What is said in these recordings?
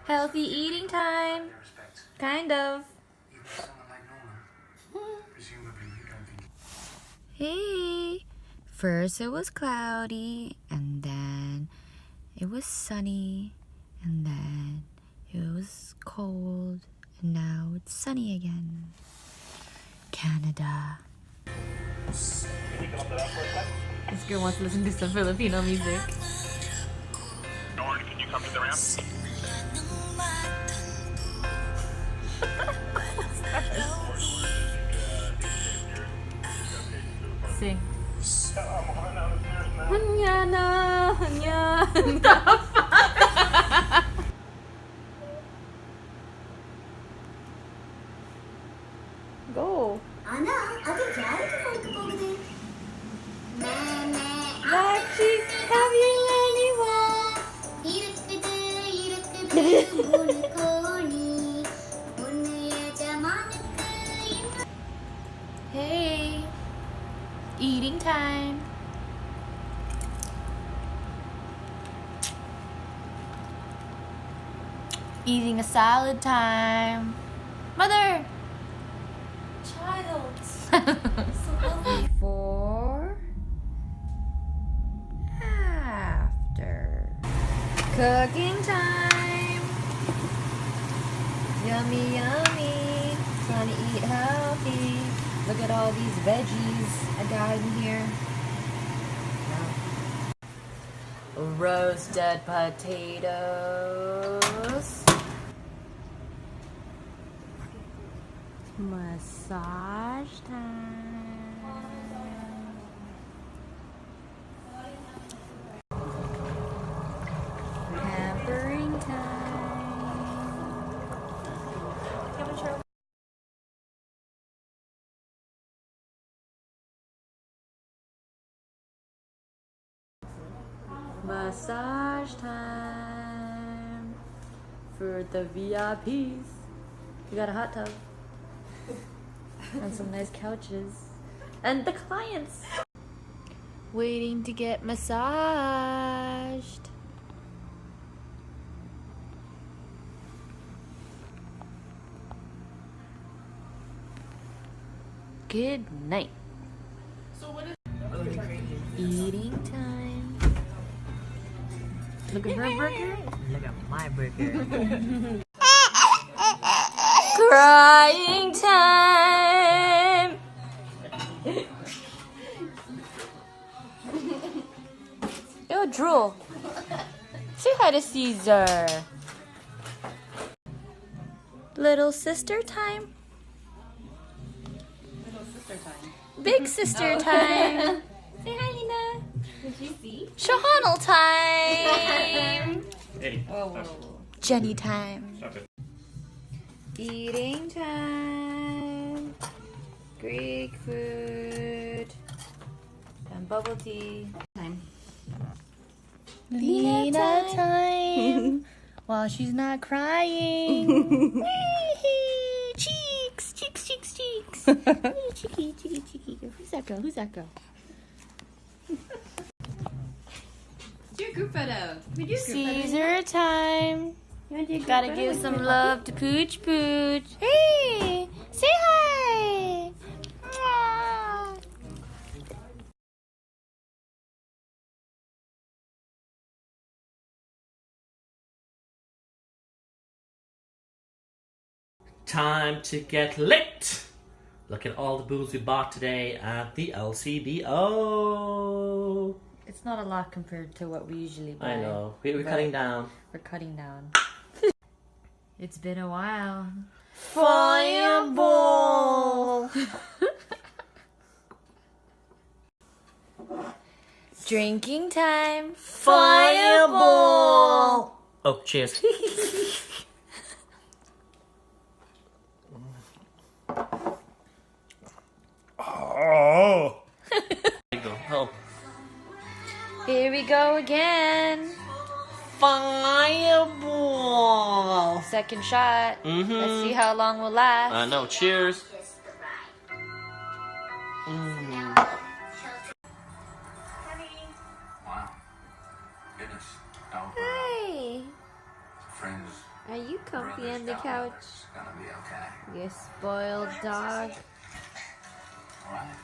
Healthy eating time. Kind of. Hey. First it was cloudy, and then it was sunny, and then it was cold, and now it's sunny again. Canada. This girl wants to listen to some Filipino music. Can you come to the ramp? Sing. Mañana, mañana. Go. Lakshi, have you anyone? Hey, eating time. Eating a salad time. Mother! Child. So healthy. Before. After. Cooking time. Yummy, yummy. Trying to eat healthy. Look at all these veggies I got in here. Roasted potatoes. Massage time. Pampering time. Massage time for the VIPs. We got a hot tub and some nice couches and the clients waiting to get massaged. Good night. So what is Eating time. Looking for a burger? Look at my burger. Crying time. Ew, drool. Say hi to Caesar. Little sister time. little sister time? Big sister time. Say hi, Lena. Did you see? Shahonal time. Hey, Oh. Jenny time. stop it. Eating time. Greek food. And bubble tea. Time. Lena time. While she's not crying. Wee-hee. Cheeks, cheeks, cheeks, cheeks. Wee, cheeky, cheeky, cheeky. Who's that girl? Who's that girl? It's your group photo. We do group photo. Caesar time. You want to do a group Gotta photo give with some your love to Pooch Pooch. Hey, say hi. Mwah. Time to get lit! Look at all the booze we bought today at the LCBO. It's not a lot compared to what we usually buy. I know. We're but cutting down. We're cutting down. It's been a while. Fireball! Drinking time. Fireball! Oh, cheers. Oh! Oh. Here we go again. Fireball! Second shot. Mm-hmm. Let's see how long we'll last. I know. Cheers. Wow. Goodness. Our Hi. friends Are you comfy on the couch? It's gonna be okay. You spoiled dog. Alright.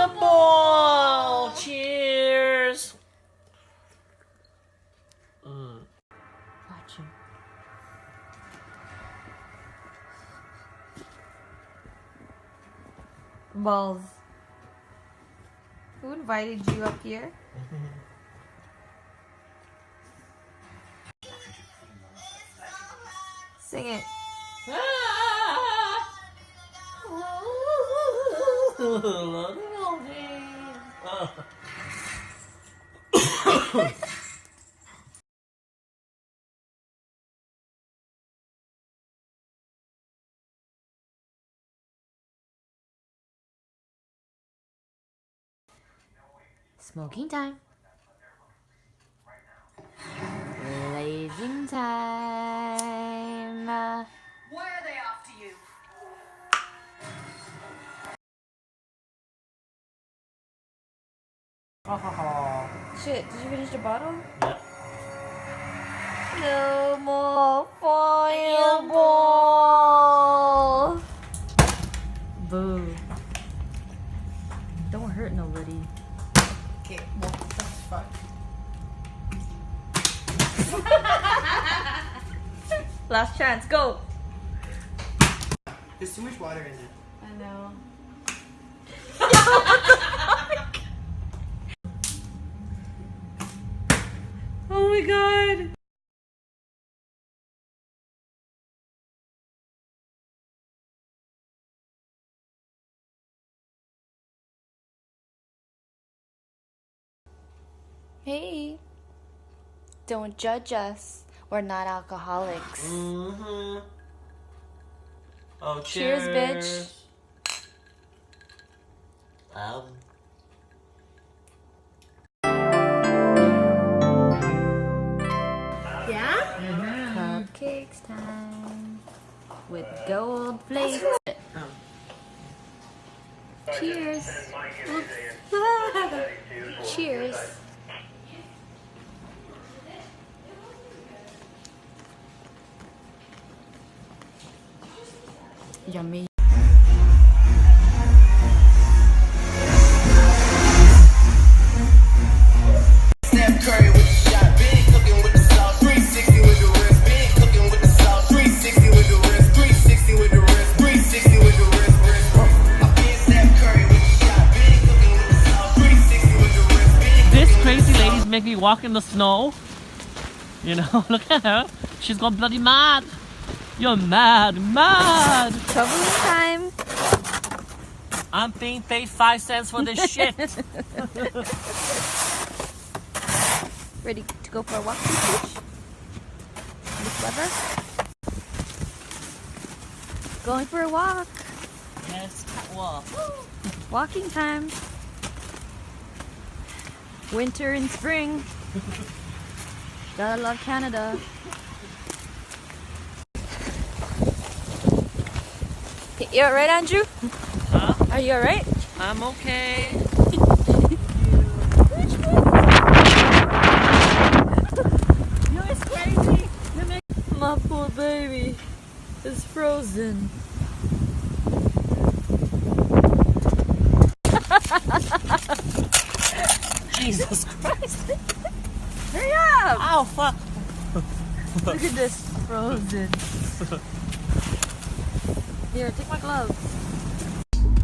Fireball! Cheers! Watch him. Balls. Who invited you up here? Sing it. Smoking time. Blazing time. Why are they after you? Shit, did you finish the bottle? Yep. No more fireball. Boo. Don't hurt nobody. Okay, what the fuck? Last chance, go. There's too much water in it. I know. Oh my god. Hey, don't judge us. We're not alcoholics. Mm-hmm. Oh, Cheers, bitch. Yeah? Cupcakes time with gold plates. Cheers. Cheers. Yummy. Steph Curry with the shot, big cooking with the sauce, 360 with the wrist, big cooking with the sauce, 360 with the wrist, 360 with the wrist, 360 with the wrist. I'm being Steph Curry with the shot, big cooking with the sauce, 360 with the wrist, big. This crazy lady's making me walk in the snow. You know, look at her. She's gone bloody mad. You're mad. Shoveling time. I'm being paid 5 cents for this shit. Ready to go for a walk, Peach? This weather? Going for a walk. Yes, catwalk. Walking time. Winter and spring. Gotta love Canada. You alright, Andrew? Huh? Are you alright? I'm okay. You're crazy. My poor baby is frozen. Jesus Christ. Hurry up! Ow, fuck. Look at this, frozen. Here, take my gloves.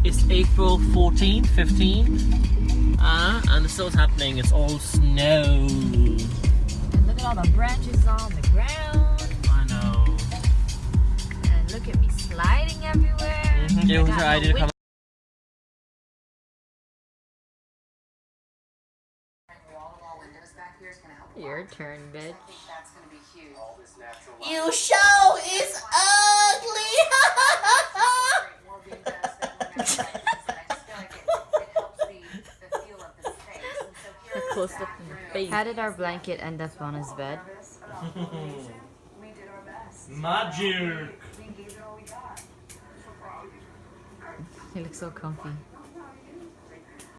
It's April 14th, 15th. And the snow's happening. It's all snow. And look at all the branches on the ground. I know. And look at me sliding everywhere. It was I got her idea to no come. Your turn, bitch. You show is ugly! close up in your face. How did our blanket end up on his bed? Magic. He looks so comfy.